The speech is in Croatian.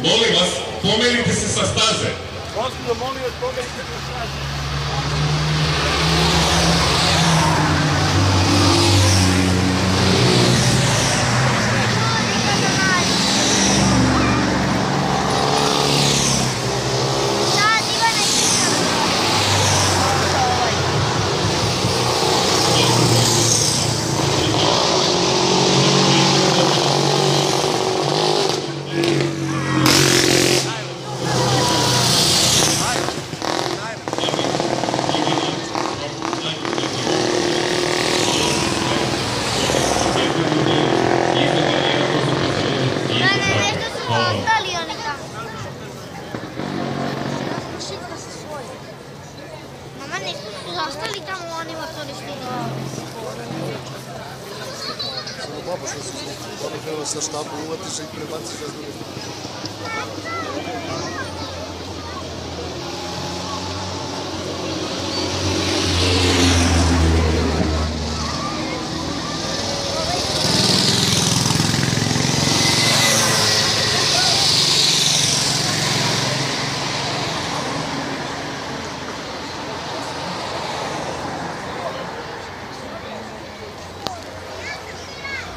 Molim vas, pomerite se sa staze. Gospodo, molim vas, pomerite se sa staze. Zastali tamo u animatorištu. Samo babo što su znali. Ono treba sa štapom uvatiš i prebaciš ga s druge strane.